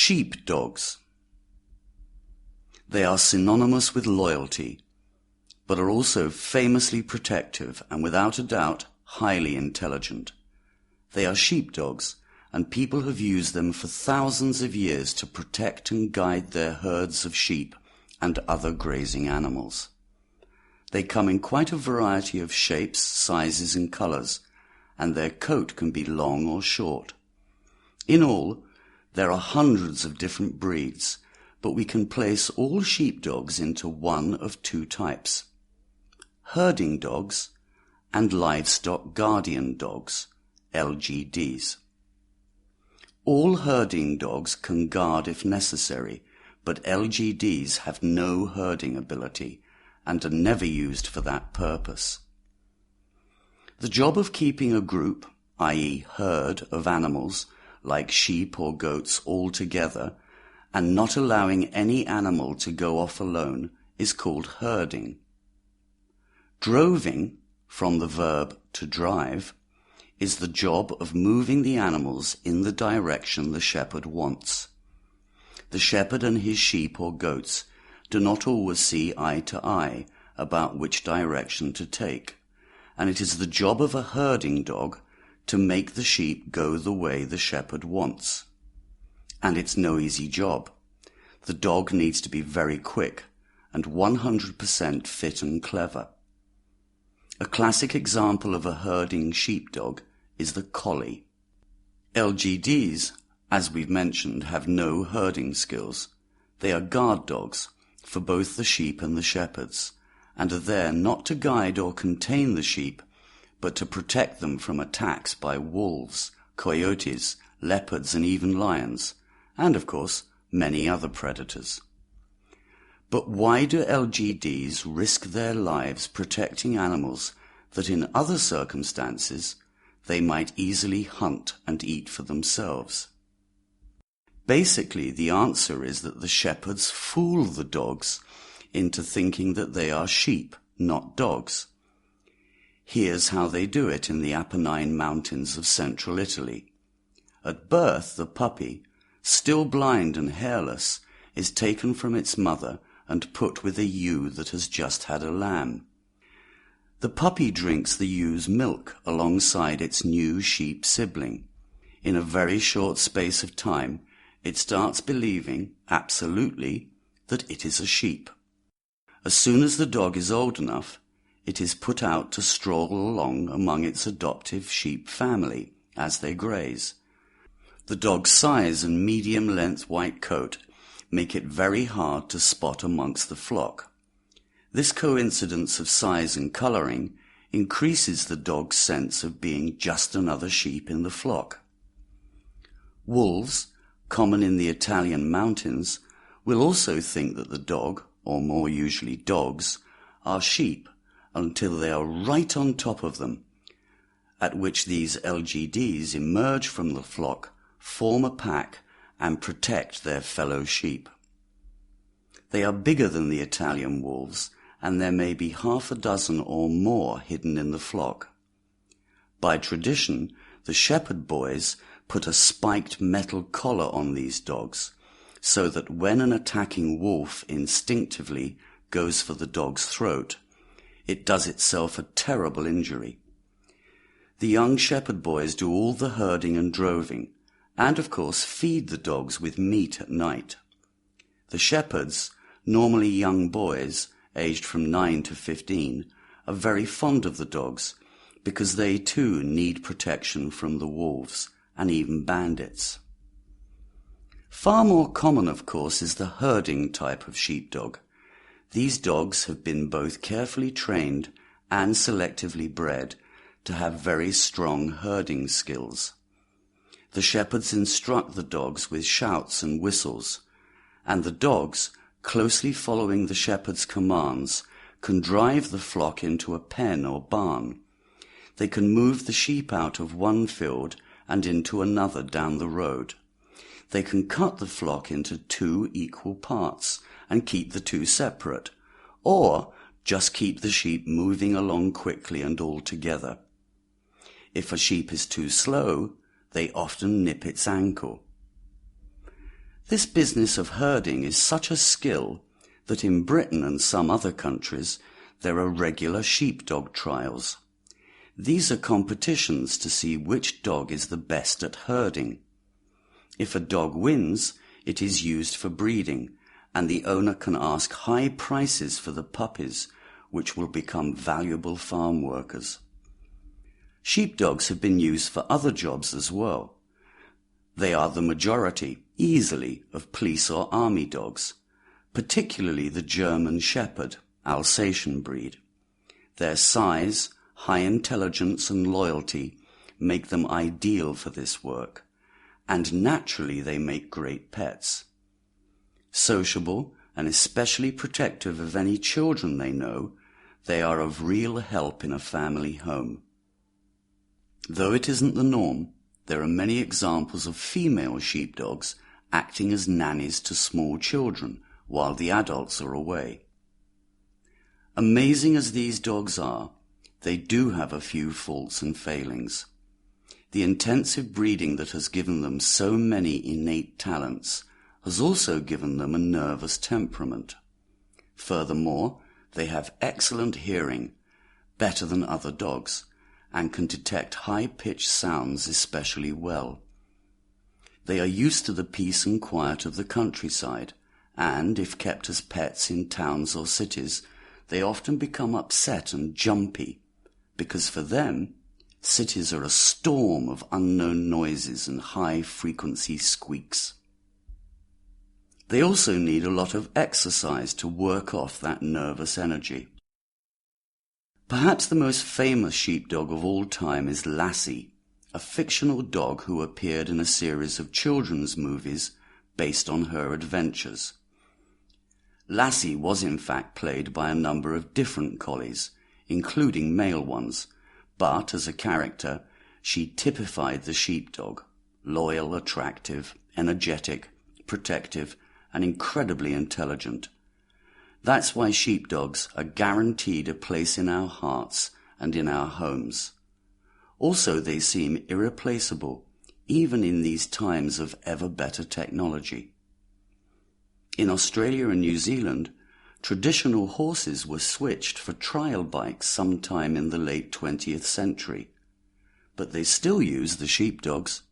Sheepdogs. They are synonymous with loyalty, but are also famously protective and without a doubt highly intelligent. They are sheepdogs, and people have used them for thousands of years to protect and guide their herds of sheep and other grazing animals. They come in quite a variety of shapes, sizes and colours, and their coat can be long or short. In all, there are hundreds of different breeds, but we can place all sheepdogs into one of two types: herding dogs and livestock guardian dogs, LGDs. All herding dogs can guard if necessary, but LGDs have no herding ability and are never used for that purpose. The job of keeping a group, i.e. herd, of animals, like sheep or goats, all together, and not allowing any animal to go off alone, is called herding. Droving, from the verb to drive, is the job of moving the animals in the direction the shepherd wants. The shepherd and his sheep or goats do not always see eye to eye about which direction to take, and it is the job of a herding dog to make the sheep go the way the shepherd wants. And it's no easy job. The dog needs to be very quick and 100% fit and clever. A classic example of a herding sheepdog is the collie. LGDs, as we've mentioned, have no herding skills. They are guard dogs for both the sheep and the shepherds, and are there not to guide or contain the sheep, but to protect them from attacks by wolves, coyotes, leopards and even lions, and of course many other predators. But why do LGDs risk their lives protecting animals that in other circumstances they might easily hunt and eat for themselves? Basically, the answer is that the shepherds fool the dogs into thinking that they are sheep, not dogs. Here's how they do it in the Apennine Mountains of central Italy. At birth, the puppy, still blind and hairless, is taken from its mother and put with a ewe that has just had a lamb. The puppy drinks the ew's milk alongside its new sheep sibling. In a very short space of time, it starts believing, absolutely, that it is a sheep. As soon as the dog is old enough, it is put out to stroll along among its adoptive sheep family as they graze. The dog's size and medium-length white coat make it very hard to spot amongst the flock. This coincidence of size and colouring increases the dog's sense of being just another sheep in the flock. Wolves, common in the Italian mountains, will also think that the dog, or more usually dogs, are sheep until they are right on top of them, at which these LGDs emerge from the flock, form a pack, and protect their fellow sheep. They are bigger than the Italian wolves, and there may be half a dozen or more hidden in the flock. By tradition, the shepherd boys put a spiked metal collar on these dogs, so that when an attacking wolf instinctively goes for the dog's throat, it does itself a terrible injury. The young shepherd boys do all the herding and droving, and of course feed the dogs with meat at night. The shepherds, normally young boys, aged from 9 to 15, are very fond of the dogs, because they too need protection from the wolves, and even bandits. Far more common, of course, is the herding type of sheepdog. These dogs have been both carefully trained and selectively bred to have very strong herding skills. The shepherds instruct the dogs with shouts and whistles, and the dogs, closely following the shepherd's commands, can drive the flock into a pen or barn. They can move the sheep out of one field and into another down the road. They can cut the flock into 2 equal parts and keep the 2 separate, or just keep the sheep moving along quickly and all together. If a sheep is too slow, they often nip its ankle. This business of herding is such a skill that in Britain and some other countries there are regular sheepdog trials. These are competitions to see which dog is the best at herding. If a dog wins, it is used for breeding, and the owner can ask high prices for the puppies, which will become valuable farm workers. Sheepdogs have been used for other jobs as well. They are the majority, easily, of police or army dogs, particularly the German Shepherd, Alsatian breed. Their size, high intelligence and loyalty make them ideal for this work, and naturally they make great pets. Sociable and especially protective of any children they know, they are of real help in a family home. Though it isn't the norm, there are many examples of female sheepdogs acting as nannies to small children while the adults are away. Amazing as these dogs are, they do have a few faults and failings. The intensive breeding that has given them so many innate talents has also given them a nervous temperament. Furthermore, they have excellent hearing, better than other dogs, and can detect high-pitched sounds especially well. They are used to the peace and quiet of the countryside, and, if kept as pets in towns or cities, they often become upset and jumpy, because for them, cities are a storm of unknown noises and high-frequency squeaks. They also need a lot of exercise to work off that nervous energy. Perhaps the most famous sheepdog of all time is Lassie, a fictional dog who appeared in a series of children's movies based on her adventures. Lassie was in fact played by a number of different collies, including male ones, but as a character, she typified the sheepdog, loyal, attractive, energetic, protective, and incredibly intelligent. That's why sheepdogs are guaranteed a place in our hearts and in our homes. Also, they seem irreplaceable, even in these times of ever better technology. In Australia and New Zealand, traditional horses were switched for trial bikes sometime in the late 20th century, but they still use the sheepdogs.